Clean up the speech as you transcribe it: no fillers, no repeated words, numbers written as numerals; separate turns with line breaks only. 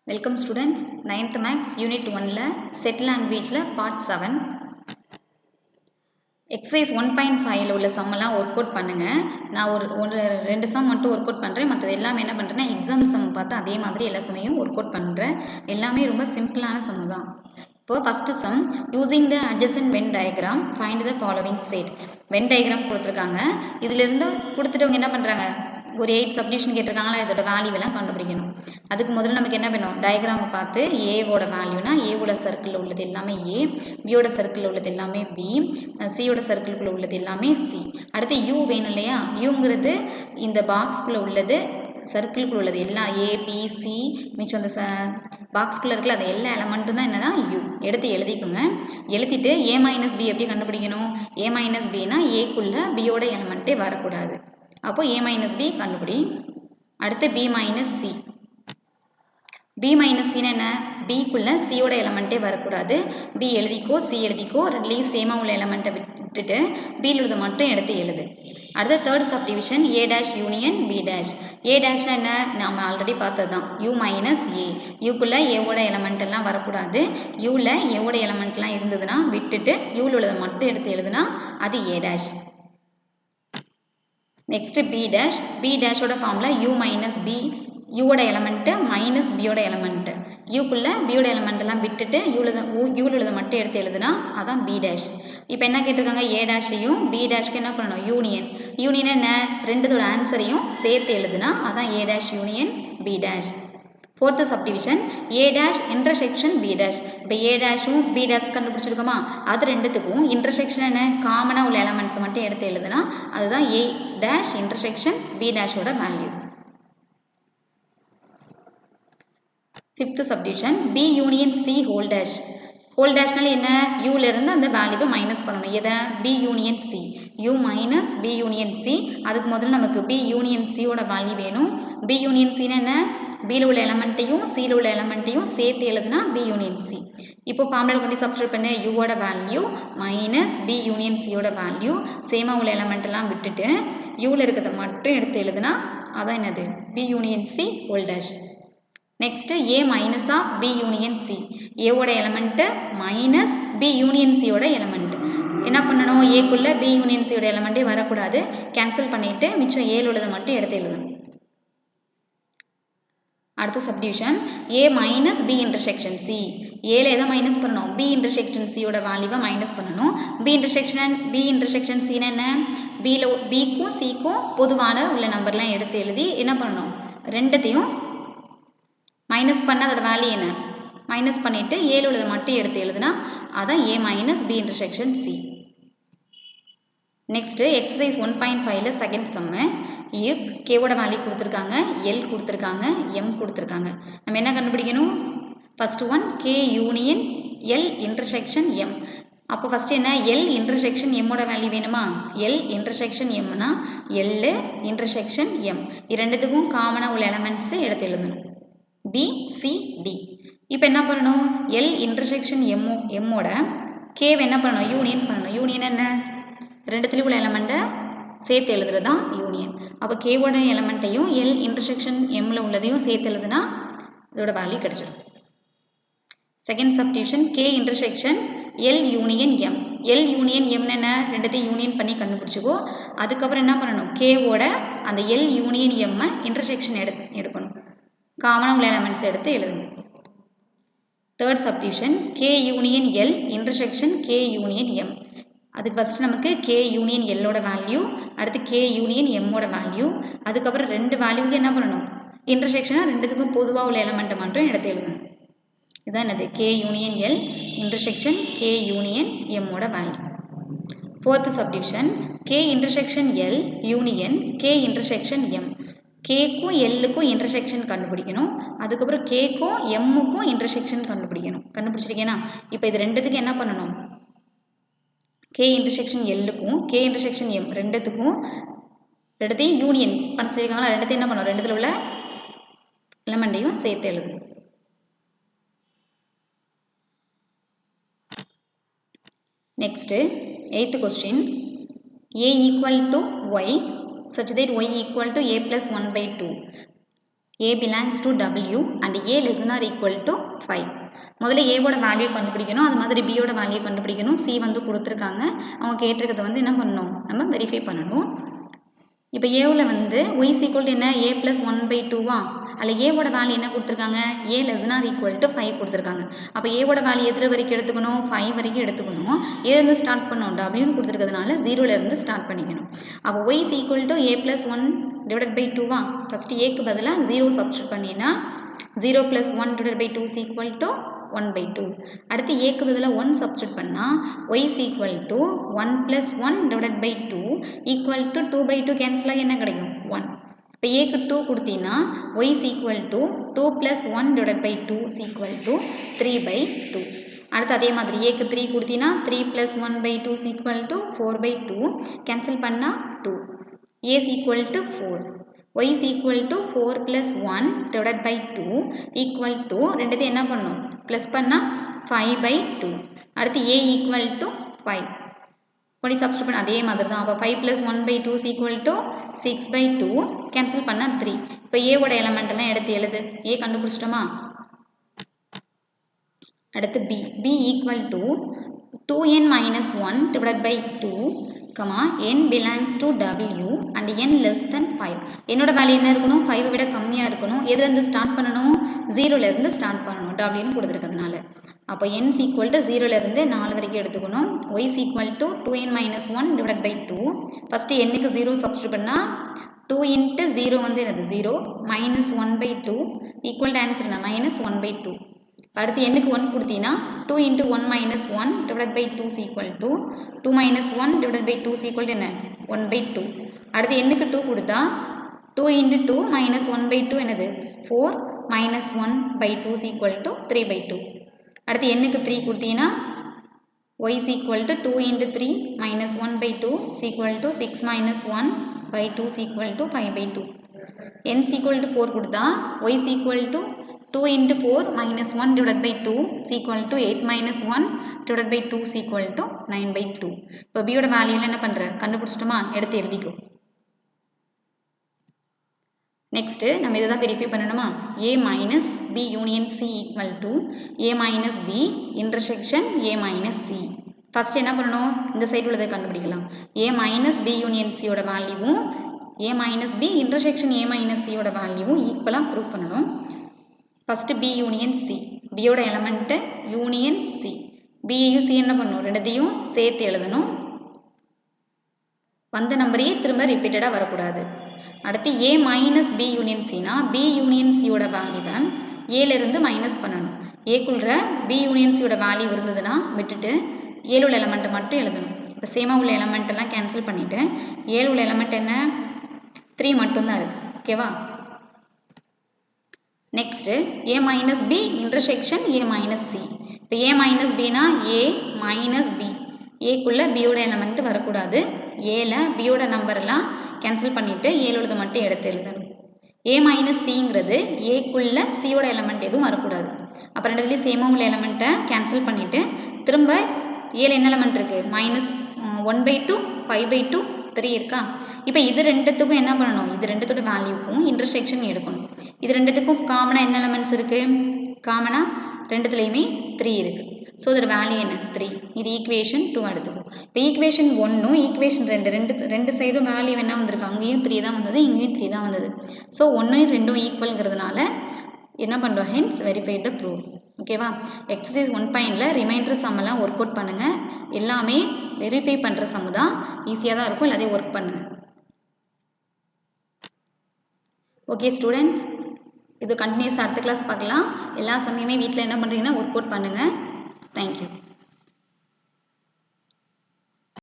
Welcome students, 9th Maths Unit 1 Set Language Part 7 Exercise 1.5 உள்ள சம்மெல்லாம் work out பண்ணுங்க. நான் ஒரு ரெண்டு சம் மட்டும் ஒர்க் அவுட் பண்ணுறேன். மற்றது எல்லாமே என்ன பண்ணுறேன்னா எக்ஸாம்பிள் சம் பார்த்து அதே மாதிரி எல்லா சமையும் ஒர்க் அவுட் பண்ணுறேன். எல்லாமே ரொம்ப சிம்பிளான சம் தான். இப்போ first sum using the adjacent Venn diagram find the following set. Venn diagram கொடுத்துருக்காங்க. இதிலிருந்து கொடுத்துட்டவங்க என்ன பண்ணுறாங்க, ஒரு 8 சப்டிவிஷன் கேட்டிருக்காங்களா, இதோட வேல்யூவெல்லாம் கண்டுபிடிக்கணும். அதுக்கு முதல்ல நமக்கு என்ன வேணும், டயக்ராமை பார்த்து ஏவோட வேல்யூனா ஏவோட சர்க்கிளில் உள்ளது எல்லாமே ஏ, பியோட சர்க்கிளில் உள்ளது எல்லாமே பி, சியோட சர்க்கிளுக்குள்ளே உள்ளது எல்லாமே சி. அடுத்து யூ வேணும் இல்லையா, யூங்கிறது இந்த பாக்ஸ்குள்ளே உள்ளது, சர்க்கிளுக்குள்ள உள்ளது எல்லாம் ஏ பி சி, மிச்சம் அந்த பாக்ஸ்குள்ளே இருக்கல அது எல்லா எலமெண்ட்டும் தான் என்னதான் யூ. எடுத்து எழுதிக்கோங்க. எழுதிட்டு ஏ மைனஸ் பி எப்படி கண்டுபிடிக்கணும், ஏ மைனஸ் பின்னா ஏக்குள்ளே பியோட எலமெண்ட்டே வரக்கூடாது. அப்போ ஏ மைனஸ் பி கண்டுபிடி. அடுத்து B minus C. B minus சின்னு என்ன, பிக்குள்ளே சியோட எலமெண்ட்டே வரக்கூடாது. பி எழுதிக்கோ சி எழுதிக்கோ, ரெண்டுலேயும் சேமாக உள்ள எலமெண்ட்டை விட்டுட்டு பியில் உள்ளதை மட்டும் எடுத்து எழுது. அடுத்த third subdivision A dash union B dash. A dash என்ன, நம்ம ஆல்ரெடி பார்த்தது தான், யூ மைனஸ் ஏ. யூக்குள்ளே ஏவோட எலமெண்ட் எல்லாம் வரக்கூடாது. யூவில் ஏவோட எலமெண்ட்லாம் இருந்ததுன்னா விட்டுட்டு யூவில் உள்ளதை மட்டும் எடுத்து எழுதுனா அது A dash. Next B dash. B டேஷோட ஃபார்முலா யூ மைனஸ் பி, யூவோட எலமெண்ட்டு மைனஸ் பியோட எலமெண்ட்டு. யூக்குள்ளே பியோட எலமெண்ட்டெல்லாம் விட்டுட்டு யூவில் உள்ளதை மட்டும் எடுத்து எழுதுனா அதான் பி டேஷ். இப்போ என்ன கேட்டிருக்காங்க, ஏ டேஷையும் பி டேஷ்க்கு என்ன பண்ணணும், யூனியன். யூனியன் என்ன, ரெண்டுத்தோட ஆன்சரையும் சேர்த்து எழுதுனா அதான் A dash union B dash. Fourth subdivision A dash intersection B dash. இப்போ ஏ டேஷும் பி டேஷ் கண்டுபிடிச்சிருக்கோமா, அது ரெண்டுத்துக்கும் இன்டர்செக்ஷன் என்ன, காமனாக உள்ள எலமெண்ட்ஸ் மட்டும் எடுத்து எழுதுனா அதுதான் ஏ டேஷ் இன்டர்செக்ஷன் பி டேஷோட value. Fifth subdivision B union C whole dash. Whole டேஷ்னால என்ன, யூலேருந்து அந்த வேல்யூவை மைனஸ் பண்ணணும். எதை, B union C. U minus B union C. அதுக்கு முதல்ல நமக்கு பி யூனியன் சியோட வேல்யூ வேணும். பி யூனியன் சின்னு என்ன, பியில் உள்ள எலமெண்ட்டையும் சியில் உள்ள எலமெண்ட்டையும் சேர்த்து எழுதுனா பி யூனியன் சி. இப்போ ஃபார்முலா கொண்டு சப்ஸ்டியூட் பண்ண யூவோட வேல்யூ மைனஸ் பி யூனியன் சியோட வேல்யூ, சேமாக உள்ள எலமெண்ட்டெல்லாம் விட்டுட்டு யூவில் இருக்கிறத மட்டும் எடுத்து எழுதுனா அதான் என்னது, B union C whole dash. Next A minus of B union C. ஏவோட எலமெண்ட்டு மைனஸ் பி யூனியன் சியோட எலமெண்ட். என்ன பண்ணணும், ஏக்குள்ளே பி யூனியன் சியோட எலமெண்ட்டே வரக்கூடாது. கேன்சல் பண்ணிவிட்டு மிச்சம் ஏழு உள்ளதை மட்டும் எடுத்து எழுதணும். அடுத்த சப்டிவிஷன் ஏ மைனஸ் பி இன்டர்செக்ஷன் சி. ஏல எதை மைனஸ் பண்ணணும், பி இன்டர்செக்ஷன் சியோட வேல்யூவை மைனஸ் பண்ணணும். பி இன்டர்செக்ஷன் சின்னு என்ன, பிக்கும் சிக்கும் பொதுவான உள்ள நம்பர்லாம் எடுத்து எழுதி என்ன பண்ணணும், ரெண்டுத்தையும் மைனஸ் பண்ண அதோட வேல்யூ என்ன, மைனஸ் பண்ணிவிட்டு ஏழு உள்ளதை மட்டும் எடுத்து எழுதுனா அதான் A minus B intersection C. Next exercise 1.5 second sum. If கேவோட வேல்யூ கொடுத்துருக்காங்க, எல் கொடுத்துருக்காங்க, எம் கொடுத்துருக்காங்க. நம்ம என்ன கண்டுபிடிக்கணும், first one K union L intersection M. அப்போ ஃபஸ்ட்டு என்ன, எல் இன்டர்செக்ஷன் எம்மோட வேல்யூ வேணுமா, எல் இன்டர்செக்ஷன் எம்னா எல் இன்டர்செக்ஷன் எம். இரண்டுத்துக்கும் காமனாக உள்ள எலமெண்ட்ஸு எடுத்து எழுதணும், பி சி டி. இப்போ என்ன பண்ணணும், எல் இன்டர்செக்ஷன் எம்மோட கேவை என்ன பண்ணணும், யூனியன் பண்ணணும். யூனியன் என்ன, ரெண்டுத்துலேயும் உள்ள எலமெண்ட்டை சேர்த்து எழுதுறது தான் யூனியன். அப்போ கேவோட எலமெண்ட்டையும் எல் இன்டர்செக்ஷன் எம்மில் உள்ளதையும் சேர்த்து எழுதுனா இதோட வேல்யூ கிடச்சிடும். Second subdivision K intersection L union M. L union எம்னு என்ன, ரெண்டுத்தையும் யூனியன் பண்ணி கண்டுபிடிச்சிக்கோ. அதுக்கப்புறம் என்ன பண்ணணும், கேவோட அந்த எல் யூனியன் எம்மை இன்டர்செக்ஷன் எடுக்கணும், காமனாக உள்ள எலமெண்ட்ஸ் எடுத்து எழுதணும். Third subdivision K union L intersection K union M. அதுக்கு ஃபஸ்ட்டு நமக்கு கே யூனியன் எல்லோட வேல்யூ, அடுத்து கே யூனியன் எம்மோட வேல்யூ, அதுக்கப்புறம் ரெண்டு வேல்யூக்கு என்ன பண்ணணும், இன்டர்செக்ஷனாக ரெண்டுத்துக்கும் பொதுவாக உள்ள எலமெண்ட்டை மட்டும் எடுத்து எழுதணும். இதுதான் என்னது, K union L intersection K union எம்மோட value. Fourth subdivision K intersection L union K intersection M. கேக்கும் எல்லுக்கும் இன்டர்செக்ஷன் கண்டுபிடிக்கணும். அதுக்கப்புறம் கேக்கும் எம்முக்கும் இன்டர்செக்ஷன் கண்டுபிடிக்கணும். கண்டுபிடிச்சிருக்கேனா, இப்போ இது ரெண்டுத்துக்கும் என்ன பண்ணணும், கே இன்டர்செக்ஷன் எல்லுக்கும் கே இன்டர்செக்ஷன் எம் ரெண்டுத்தையும் யூனியன் பண்ண சொல்லியிருக்காங்களா, ரெண்டுத்தையும் என்ன பண்ணணும், ரெண்டுத்தில் உள்ள எலமெண்ட்டையும் சேர்த்து எழுதணும். Next 8th question, a equal to y such that y equal to a plus 1/2. A belongs to W and A less than or equal to 5. முதல்ல ஏவோட வேல்யூ கண்டுபிடிக்கணும், அது மாதிரி பியோட வேல்யூ கண்டுபிடிக்கணும். சி வந்து கொடுத்துருக்காங்க, அவங்க கேட்டிருக்கிறத வந்து என்ன பண்ணணும், நம்ம வெரிஃபை பண்ணணும். இப்போ ஏவில் வந்து y is equal to என்ன, a plus 1/2வா, அதில் ஏவோட வேல்யூ என்ன கொடுத்துருக்காங்க, a less than or equal to 5 கொடுத்துருக்காங்க. அப்போ ஏவோட வேல்யூ எதில் வரைக்கும் எடுத்துக்கணும், 5 வரைக்கும் எடுத்துக்கணும். ஏலேருந்து ஸ்டார்ட் பண்ணணும், wன்னு கொடுத்துருக்கிறதுனால 0லேருந்து ஸ்டார்ட் பண்ணிக்கணும். அப்போ y is equal to a plus 1/2வா, ஃபஸ்ட்டு ஏக்கு பதிலாக 0 சப்ஸ்டியூட் பண்ணினா 0 plus 1/2 is equal to 1/2. அடுத்து ஏக்கு பதிலாக 1 சப்ஸ்டியூட் பண்ணால் y is equal to 1 plus 1/2 equal to 2/2 cancel ஆகி என்ன கிடைக்கும், 1. இப்போ ஏக்கு 2 கொடுத்தீங்கன்னா y is equal to 2 plus 1/2 is equal to 3/2. அடுத்து அதே மாதிரி ஏக்கு 3 கொடுத்தீங்கன்னா 3 plus 1/2 is equal to 4/2. Cancel பண்ணால் 2. a is equal to 4. y is equal to 4 plus 1/2 equal to ரெண்டுத்தையும் என்ன பண்ணணும், ப்ளஸ் பண்ணால் 5/2. அடுத்து a equal to 5. கொடி சப்ஸ்டியூட் பண்ண அதே மாதிரி தான். அப்போ 5 plus 1/2 is equal to 6/2. Cancel பண்ணால் 3. இப்போ ஏவோட எலமெண்ட் எல்லாம் எடுத்து எழுது. a கண்டுபிடிச்சிட்டோமா. அடுத்து b equal to 2n minus 1/2 n belongs to W and n less than 5. என்னோட வேல்யூ என்ன இருக்கணும், 5 விட கம்மியாக இருக்கணும். எதுலேருந்து ஸ்டார்ட் பண்ணணும், 0லேருந்து ஸ்டார்ட் பண்ணணும், Wன்னு கொடுத்துருக்கிறதுனால. அப்போ n is equal to 0லேருந்து 4 வரைக்கும் எடுத்துக்கணும். y is equal to 2n minus 1/2. First nக்கு 0 சப்ஸ்டியூட் பண்ணால் 2 into 0 வந்து என்னது 0 minus 1/2 ஈக்குவல் டு ஆன்சர் என்ன, minus 1/2. அடுத்து எண்ணுக்கு 1 கொடுத்தீங்கன்னா 2 into 1 minus 1/2 is equal to 2 minus 1/2 is equal to என்ன, 1/2. அடுத்து எண்ணுக்கு 2 கொடுத்தா 2 into 2 minus 1/2 என்னது 4 minus 1/2 is equal to 3/2. அடுத்து எண்ணுக்கு 3 கொடுத்தீங்கன்னா y is equal to 2 into 3 minus 1/2 is equal to 6 minus 1/2 is equal to 5/2. n is equal to 4 கொடுத்தா y is equal to 2 into 4 minus 1/2 is equal to 8 minus 1/2 is equal to 9/2. இப்போ பியோட வேல்யூவில் என்ன பண்ணுற, கண்டுபிடிச்சிட்டோமா, எடுத்து எழுதிக்கோ. நெக்ஸ்ட்டு நம்ம இதை தான் வெரிஃபை பண்ணணுமா. a minus b union c equal to a minus b intersection a minus c. First என்ன பண்ணணும், இந்த சைடு உள்ளதை கண்டுபிடிக்கலாம். a minus b union c யோட வேல்யூவும் a minus b intersection a minus c யோட வேல்யூவும் ஈக்குவலாக ப்ரூவ் பண்ணணும். ஃபஸ்ட்டு b யூனியன் c, பியோட எலமெண்ட்டு யூனியன் c. பியையும் c என்ன பண்ணணும், ரெண்டுத்தையும் சேர்த்து எழுதணும். வந்த நம்பரையே திரும்ப ரிப்பீட்டடாக வரக்கூடாது. அடுத்து a மைனஸ் b யூனியன் சினா b யூனியன் சியோட வேல்யூவை ஏலேருந்து மைனஸ் பண்ணணும். ஏக்குள்ள b யூனியன் சியோட வேல்யூ இருந்ததுன்னா விட்டுட்டு ஏழு உள்ள எலமெண்ட்டை மட்டும் எழுதணும். இப்போ சேமாக உள்ள எலமெண்ட்டெல்லாம் கேன்சல் பண்ணிவிட்டு ஏழு உள்ள எலமெண்ட் என்ன, 3 மட்டும்தான் இருக்குது. ஓகேவா. Next a minus b intersection a minus c. இப்போ a minus bனா a minus b, ஏக்குள்ள பியோட எலமெண்ட் வரக்கூடாது. ஏல பியோட நம்பர்லாம் கேன்சல் பண்ணிவிட்டு ஏழுள்ளது மட்டும் எடுத்து எழுதணும். a minus cங்கிறது ஏக்குள்ள சியோட எலமெண்ட் எதுவும் வரக்கூடாது. அப்புறம் ரெண்டுத்துலேயும் சேமாக உள்ள எலமெண்ட்டை கேன்சல் பண்ணிவிட்டு திரும்ப ஏழு என்ன எலமெண்ட் இருக்குது, minus 1/2 5/2 3 இருக்கா. இப்போ இது ரெண்டுத்துக்கும் என்ன பண்ணணும், இது ரெண்டுத்தோட வேல்யூக்கும் இன்டர்செக்ஷன் எடுக்கணும். இது ரெண்டுத்துக்கும் காமனாக என்ன எலமெண்ட்ஸ் இருக்குது, காமனாக ரெண்டுத்துலேயுமே 3 இருக்குது. ஸோ இதோட வேல்யூ என்ன, 3. இது ஈக்குவேஷன் 2 எடுத்துக்கும். இப்போ ஈக்குவேஷன் 1ம் ஈக்குவேஷன் 2 சைடும் வேல்யூ என்ன வந்திருக்கு, அங்கேயும் 3 தான் வந்தது, இங்கேயும் 3 தான் வந்தது. ஸோ 1 2 ஈக்குவல்ங்கிறதுனால என்ன பண்ணுறோம், ஹென்ஸ் வெரிஃபை த ப்ரூவ். ஓகேவா. எக்ஸசைஸ் 1.ல ரிமைண்டர் சம்மெல்லாம் ஒர்க் அவுட் பண்ணுங்கள். எல்லாமே வெரிஃபை பண்ணுற சம்மு தான், ஈஸியாக தான் இருக்கும், எல்லாத்தையும் ஒர்க் பண்ணுங்கள். ஓகே ஸ்டூடெண்ட்ஸ், இது கண்டினியூஸ் அடுத்த கிளாஸ் பார்க்கலாம். எல்லா சமயமே வீட்டில் என்ன பண்ணுறீங்கன்னா ஒர்க் அவுட் பண்ணுங்கள். தேங்க்யூ.